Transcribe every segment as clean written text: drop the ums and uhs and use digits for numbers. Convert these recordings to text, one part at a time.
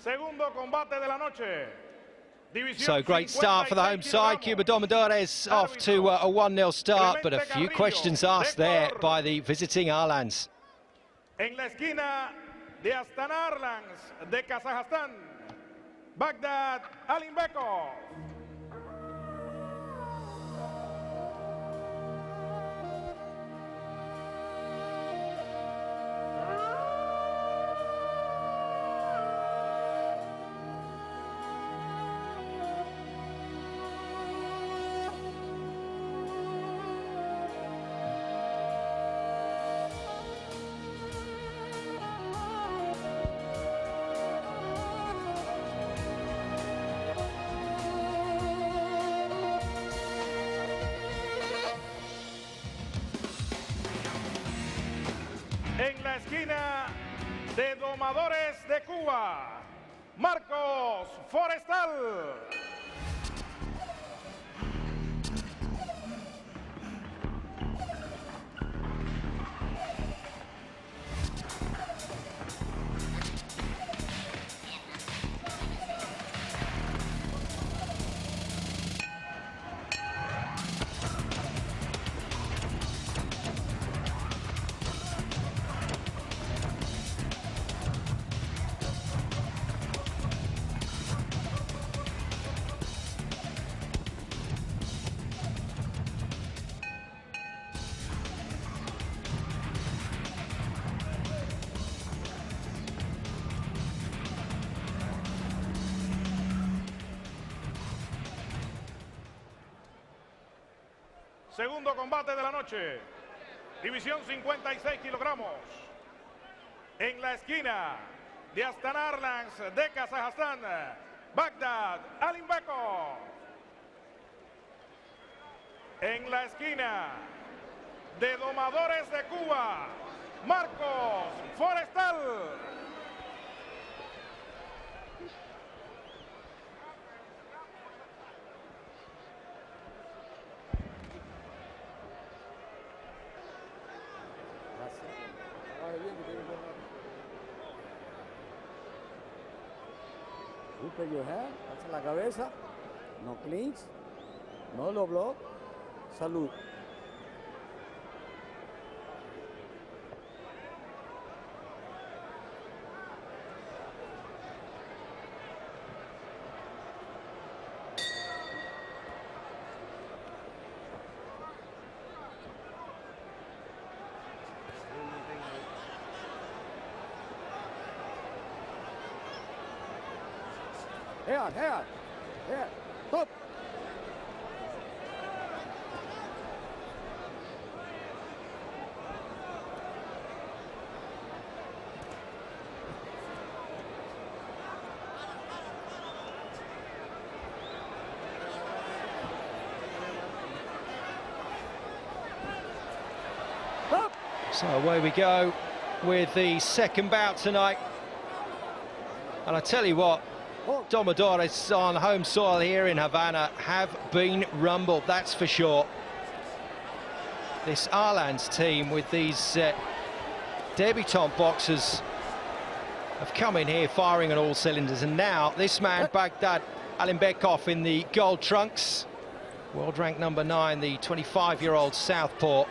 Segundo combate de la noche. So great start for the home side. Cuba Domadores off to a 1-0 start, but a few questions asked there by the visiting Arlans. En la esquina de Astana, Arlans de Kazakhstan, Bagdad, ALIMBEKOV. En la esquina de Domadores de Cuba, FORESTAL. Segundo combate de la noche, división 56 kilogramos. En la esquina de Astana, Arlans de Kazajstán, Bagdad, ALIMBEKOV. En la esquina de Domadores de Cuba, FORESTAL. Open your head, alza la cabeza, no clinch, no lo block, salud. Head, stop. So away we go with the second bout tonight. And I tell you what, Domadores on home soil here in Havana have been rumbled, that's for sure. This Arlans team with these debutant boxers have come in here firing on all cylinders, and now this man, Bagdad ALIMBEKOV, in the gold trunks, world rank number 9, the 25-year-old southpaw,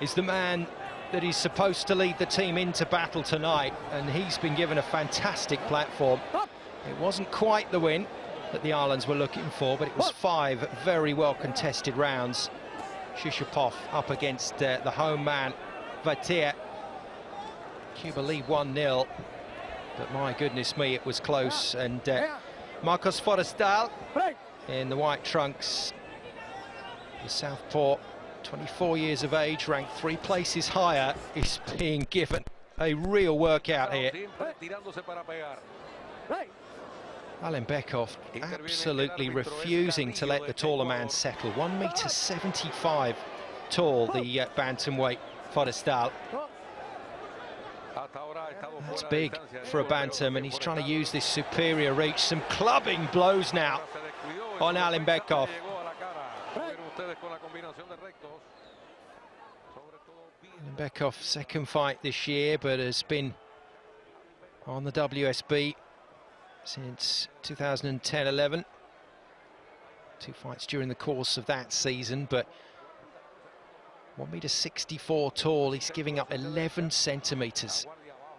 is the man that is supposed to lead the team into battle tonight, and he's been given a fantastic platform. It wasn't quite the win that the Arlans were looking for, but it was 5 very well contested rounds. Shishapov up against the home man, Vatir. Cuba lead 1-0, but my goodness me, it was close. And FORESTAL in the white trunks, the southpaw, 24 years of age, ranked 3 places higher, is being given a real workout here. ALIMBEKOV absolutely refusing to let the taller man settle. 1.75 meters tall, the bantamweight FORESTAL. That's big for a bantam, and he's trying to use this superior reach. Some clubbing blows now on ALIMBEKOV. ALIMBEKOV, second fight this year, but has been on the WSB since 2010-11. 2 fights during the course of that season, but 1.64 meters tall. He's giving up 11 centimeters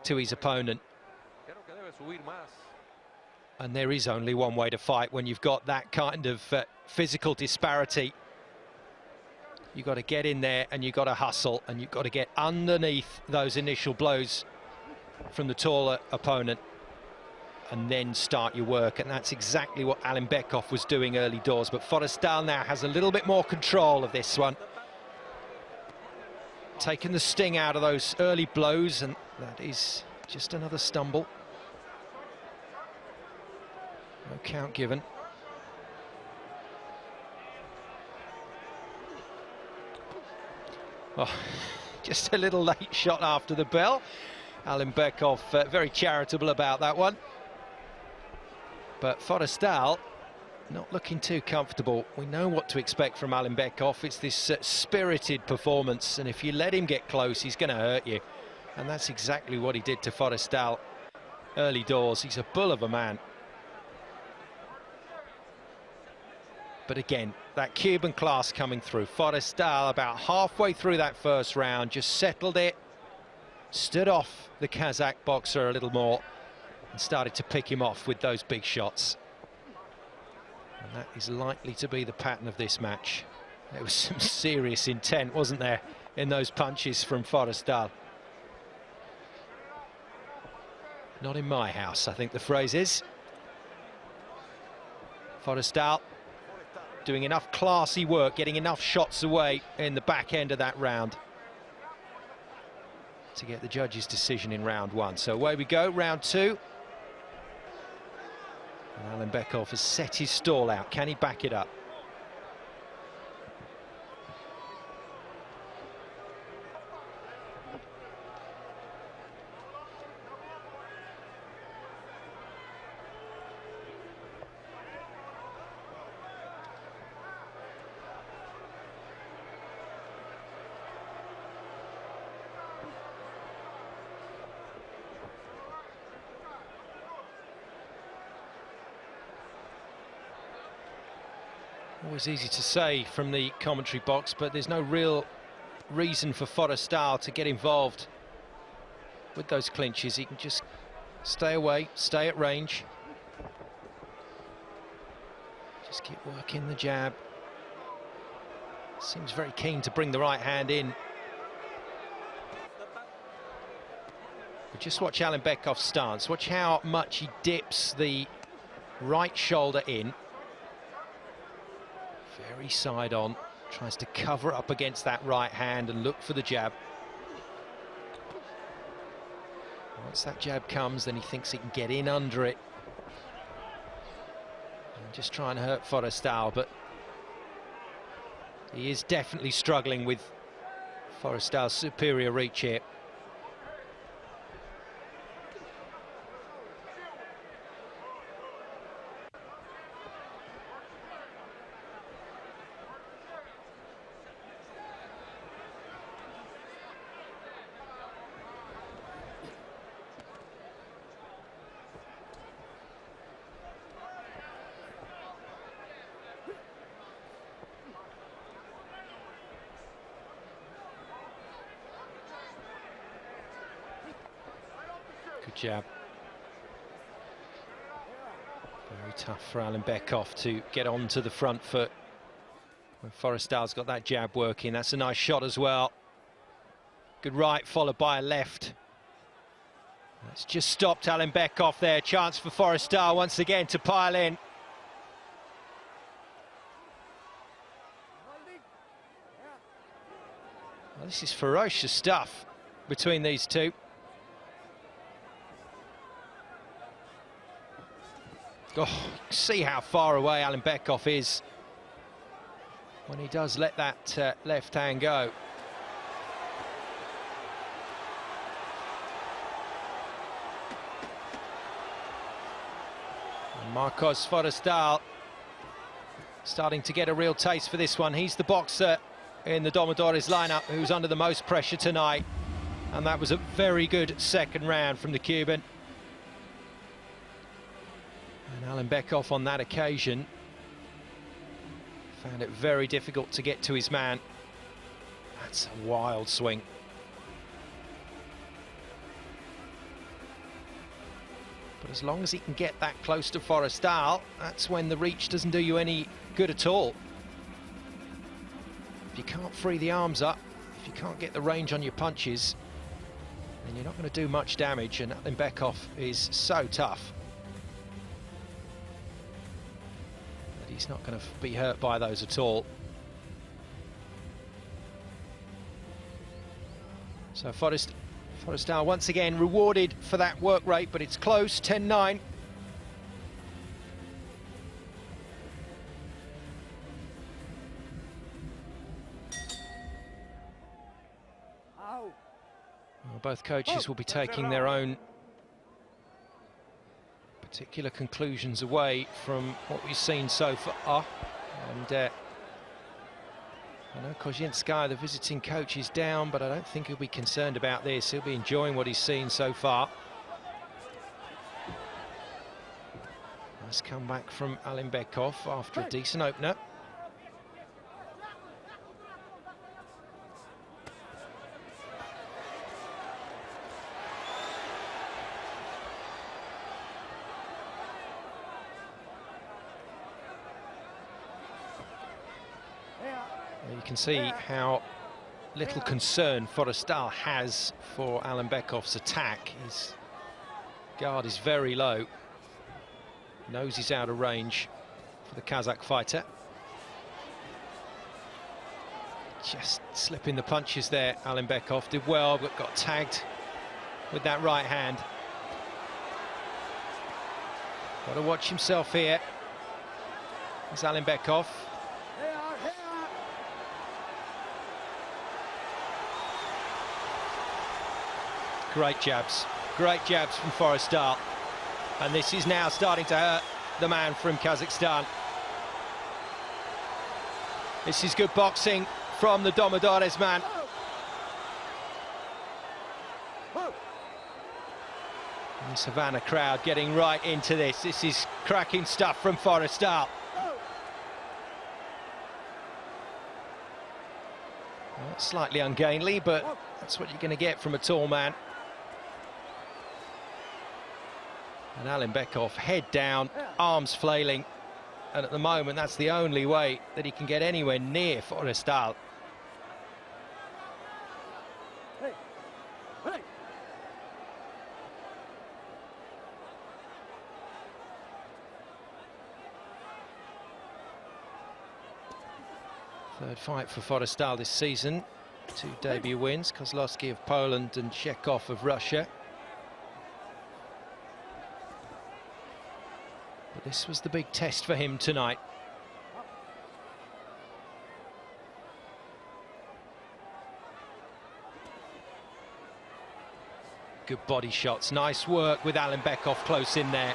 to his opponent. And there is only one way to fight when you've got that kind of physical disparity. You've got to get in there and you've got to hustle, and you've got to get underneath those initial blows from the taller opponent and then start your work. And that's exactly what ALIMBEKOV was doing early doors. But FORESTAL now has a little bit more control of this one, taking the sting out of those early blows, and that is just another stumble. No count given. Oh, just a little late shot after the bell. ALIMBEKOV very charitable about that one. But FORESTAL not looking too comfortable. We know what to expect from ALIMBEKOV. It's this spirited performance, and if you let him get close, he's going to hurt you. And that's exactly what he did to FORESTAL early doors. He's a bull of a man. But again, that Cuban class coming through. FORESTAL about halfway through that first round, just settled it, stood off the Kazakh boxer a little more, and started to pick him off with those big shots. And that is likely to be the pattern of this match. There was some serious intent, wasn't there, in those punches from FORESTAL. Not in my house, I think the phrase is. FORESTAL doing enough classy work, getting enough shots away in the back end of that round to get the judge's decision in round one. So away we go, round two. And ALIMBEKOV has set his stall out. Can he back it up? Always easy to say from the commentary box, but there's no real reason for FORESTAL to get involved with those clinches. He can just stay away, stay at range. Just keep working the jab. Seems very keen to bring the right hand in. But just watch ALIMBEKOV's stance. Watch how much he dips the right shoulder in. Very side on, tries to cover up against that right hand and look for the jab. Once that jab comes, then he thinks he can get in under it. And just trying to hurt FORESTAL, but he is definitely struggling with FORESTAL's superior reach here. Good jab. Very tough for ALIMBEKOV to get onto the front foot when FORESTAL's got that jab working. That's a nice shot as well. Good right followed by a left. That's just stopped ALIMBEKOV there. Chance for FORESTAL once again to pile in. Well, this is ferocious stuff between these two. Oh, see how far away ALIMBEKOV is when he does let that left hand go. And Marcos FORESTAL starting to get a real taste for this one. He's the boxer in the Domadores lineup who's under the most pressure tonight, and that was a very good second round from the Cuban. Alimbekov on that occasion found it very difficult to get to his man. That's a wild swing. But as long as he can get that close to FORESTAL, that's when the reach doesn't do you any good at all. If you can't free the arms up, if you can't get the range on your punches, then you're not going to do much damage, and Alimbekov is so tough that he's not going to be hurt by those at all. So FORESTAL once again rewarded for that work rate, but it's close, 10-9. Well, both coaches will be taking their own particular conclusions away from what we've seen so far. And I know Kozhinsky, the visiting coach, is down, but I don't think he'll be concerned about this. He'll be enjoying what he's seen so far. Nice comeback from Alimbekov after a decent opener. You can see how little concern FORESTAL has for Alimbekov's attack. His guard is very low. Knows he's out of range for the Kazakh fighter. Just slipping the punches there. Alimbekov did well, but got tagged with that right hand. Got to watch himself here. There's Alimbekov. Great jabs from FORESTAL. And this is now starting to hurt the man from Kazakhstan. This is good boxing from the Domadores man. And the Savannah crowd getting right into this. This is cracking stuff from FORESTAL. Well, slightly ungainly, but that's what you're going to get from a tall man. And Alimbekov, head down, arms flailing, and at the moment that's the only way that he can get anywhere near FORESTAL. Hey. Hey. Third fight for FORESTAL this season. 2 debut wins, Kozlowski of Poland and Chekhov of Russia. But this was the big test for him tonight. Good body shots, nice work with Alimbekov close in there.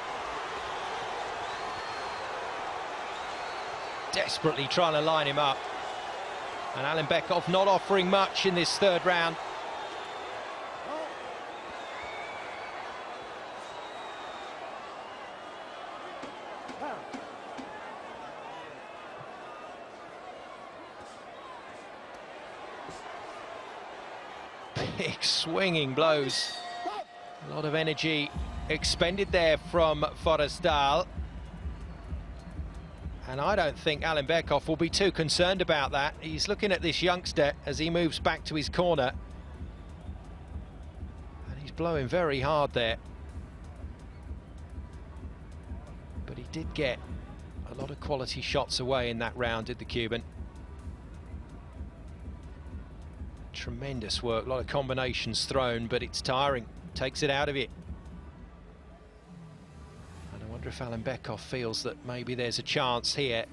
Desperately trying to line him up. And Alimbekov not offering much in this third round. Big swinging blows. A lot of energy expended there from FORESTAL. And I don't think Alimbekov will be too concerned about that. He's looking at this youngster as he moves back to his corner. And he's blowing very hard there. But he did get a lot of quality shots away in that round, did the Cuban. Tremendous work, a lot of combinations thrown, but it's tiring, takes it out of you. And I wonder if Alimbekov feels that maybe there's a chance here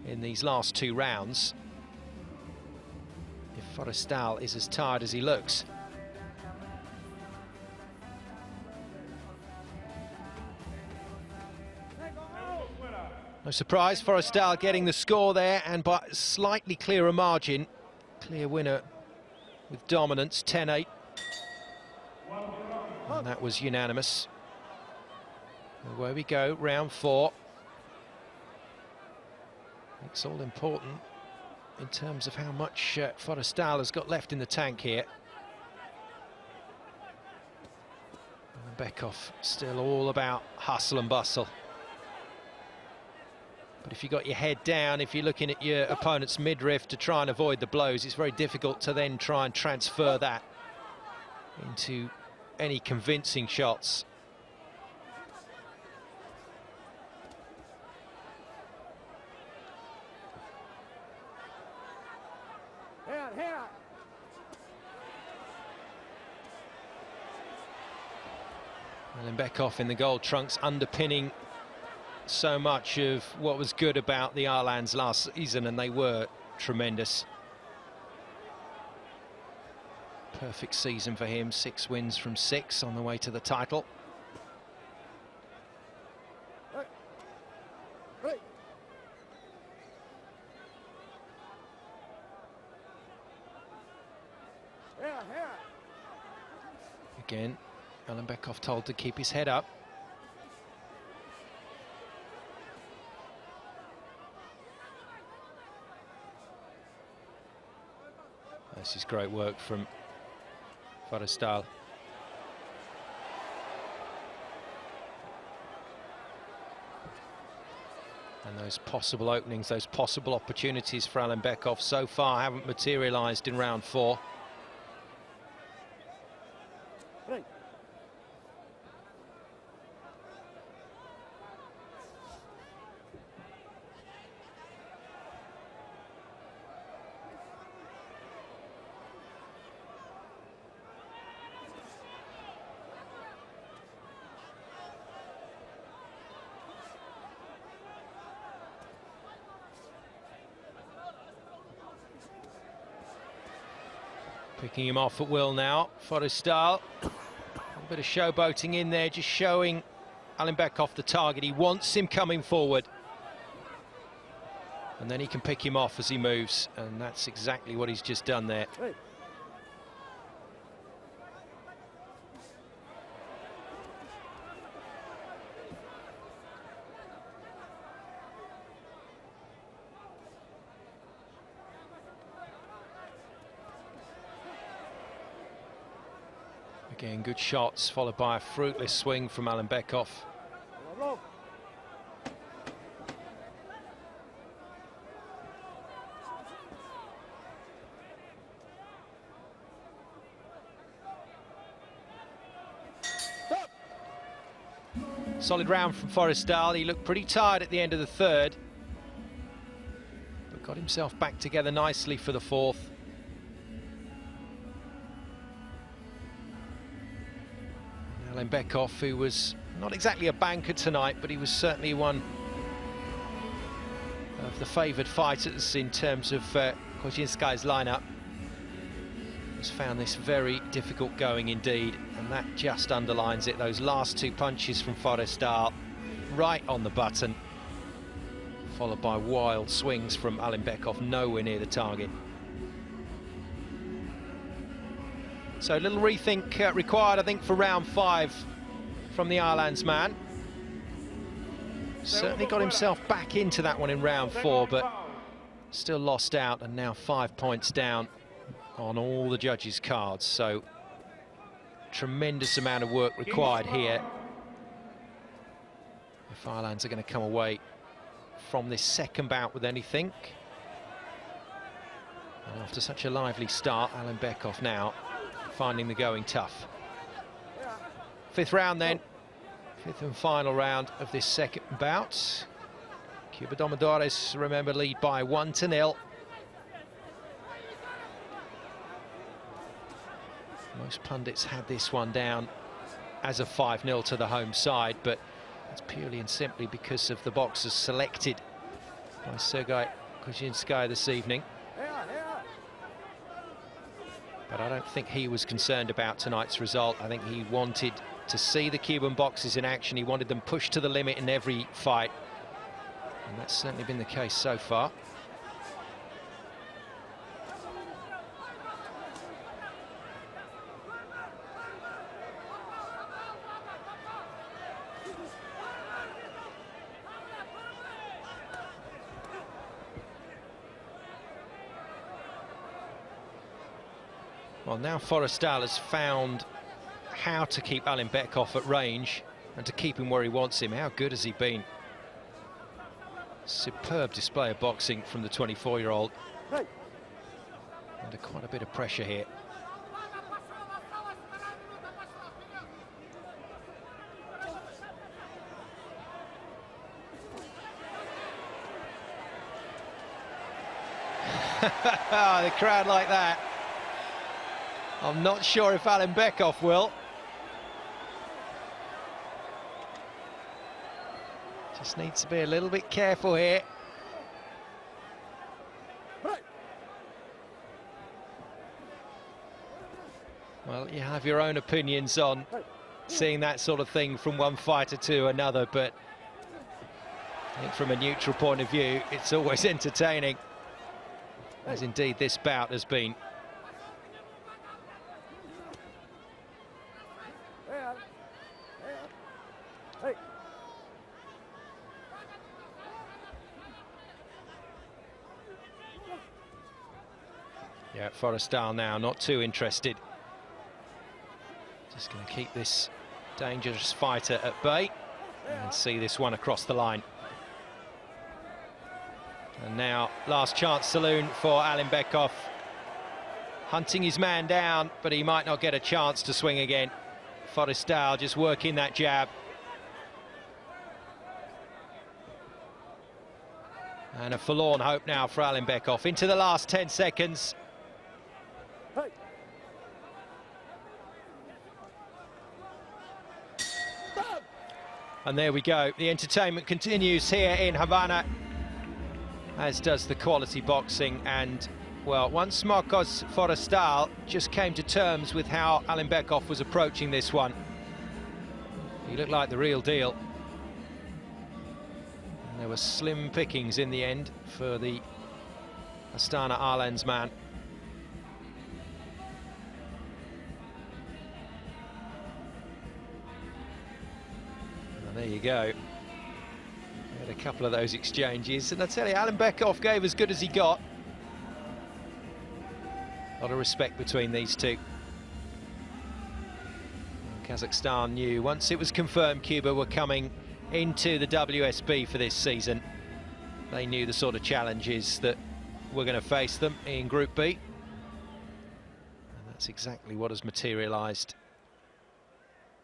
in these last 2 rounds, if FORESTAL is as tired as he looks. No surprise, FORESTAL getting the score there, and by a slightly clearer margin. Clear winner with dominance, 10-8. And that was unanimous. Away we go, round 4. It's all important in terms of how much FORESTAL has got left in the tank here. ALIMBEKOV still all about hustle and bustle. But if you've got your head down, if you're looking at your opponent's midriff to try and avoid the blows, it's very difficult to then try and transfer that into any convincing shots. ALIMBEKOV in the gold trunks, underpinning so much of what was good about the Arlans last season, and they were tremendous. Perfect season for him, 6 wins from 6 on the way to the title. Again, ALIMBEKOV told to keep his head up. This is great work from FORESTAL. And those possible openings, those possible opportunities for ALIMBEKOV so far haven't materialised in round 4. Picking him off at will now, FORESTAL. A bit of showboating in there, just showing ALIMBEKOV the target. He wants him coming forward. And then he can pick him off as he moves, and that's exactly what he's just done there. Hey. Again, good shots, followed by a fruitless swing from ALIMBEKOV. Solid round from FORESTAL. He looked pretty tired at the end of the 3rd, but got himself back together nicely for the 4th. ALIMBEKOV, who was not exactly a banker tonight, but he was certainly one of the favoured fighters in terms of Kozinska's lineup. Has found this very difficult going indeed, and that just underlines it. Those last 2 punches from FORESTAL, right on the button, followed by wild swings from ALIMBEKOV, nowhere near the target. So a little rethink required, I think, for round 5 from the Arlans man. Certainly got himself back into that one in round 4, but still lost out, and now 5 points down on all the judges' cards. So tremendous amount of work required here if Arlans are going to come away from this 2nd bout with anything. And after such a lively start, ALIMBEKOV now finding the going tough. 5th round then, 5th and final round of this 2nd bout. Cuba Domadores, remember, lead by 1-0. Most pundits had this one down as a 5-0 to the home side, but it's purely and simply because of the boxers selected by Sergei Kozinska this evening. But I don't think he was concerned about tonight's result. I think he wanted to see the Cuban boxers in action. He wanted them pushed to the limit in every fight, and that's certainly been the case so far. Well, now FORESTAL has found how to keep ALIMBEKOV at range and to keep him where he wants him. How good has he been? Superb display of boxing from the 24-year-old. Under quite a bit of pressure here. The crowd like that. I'm not sure if ALIMBEKOV will. Just needs to be a little bit careful here. Well, you have your own opinions on seeing that sort of thing from one fighter to another, but I think from a neutral point of view, it's always entertaining, as indeed this bout has been. Yeah, FORESTAL now not too interested. Just going to keep this dangerous fighter at bay and see this one across the line. And now, last chance saloon for ALIMBEKOV. Hunting his man down, but he might not get a chance to swing again. FORESTAL just working that jab. And a forlorn hope now for ALIMBEKOV. Into the last 10 seconds. And there we go. The entertainment continues here in Havana, as does the quality boxing. And, well, once Marcos FORESTAL just came to terms with how ALIMBEKOV was approaching this one, he looked like the real deal. And there were slim pickings in the end for the Astana Arlans man. There you go. We had a couple of those exchanges, and I tell you, ALIMBEKOV gave as good as he got. A lot of respect between these two. Kazakhstan knew once it was confirmed Cuba were coming into the WSB for this season, they knew the sort of challenges that were going to face them in Group B. And that's exactly what has materialised.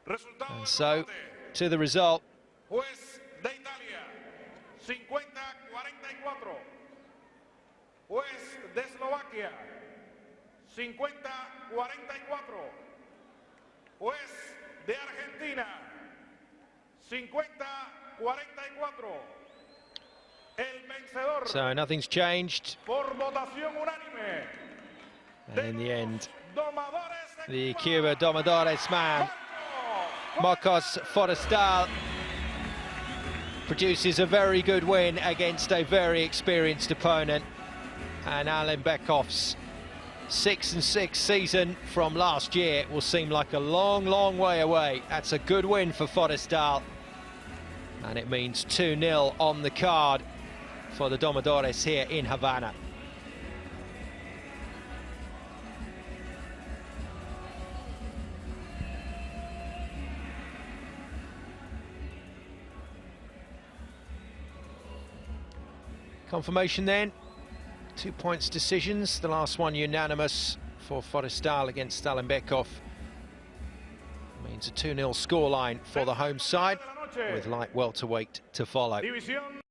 And so, to the result. Juez de Italia, 50-44. Juez de Eslovaquia, 50-44. Juez de Argentina, 50-44. El vencedor. So nothing's changed. Por votación unánime. And in the end, the Cuba Domadores man, Marcos FORESTAL, produces a very good win against a very experienced opponent. And ALIMBEKOV's 6-6 season from last year will seem like a long, long way away. That's a good win for FORESTAL. And it means 2-0 on the card for the Domadores here in Havana. Confirmation then, 2 points decisions, the last one unanimous for FORESTAL against ALIMBEKOV. Means a 2-0 scoreline for the home side, with light welterweight to follow.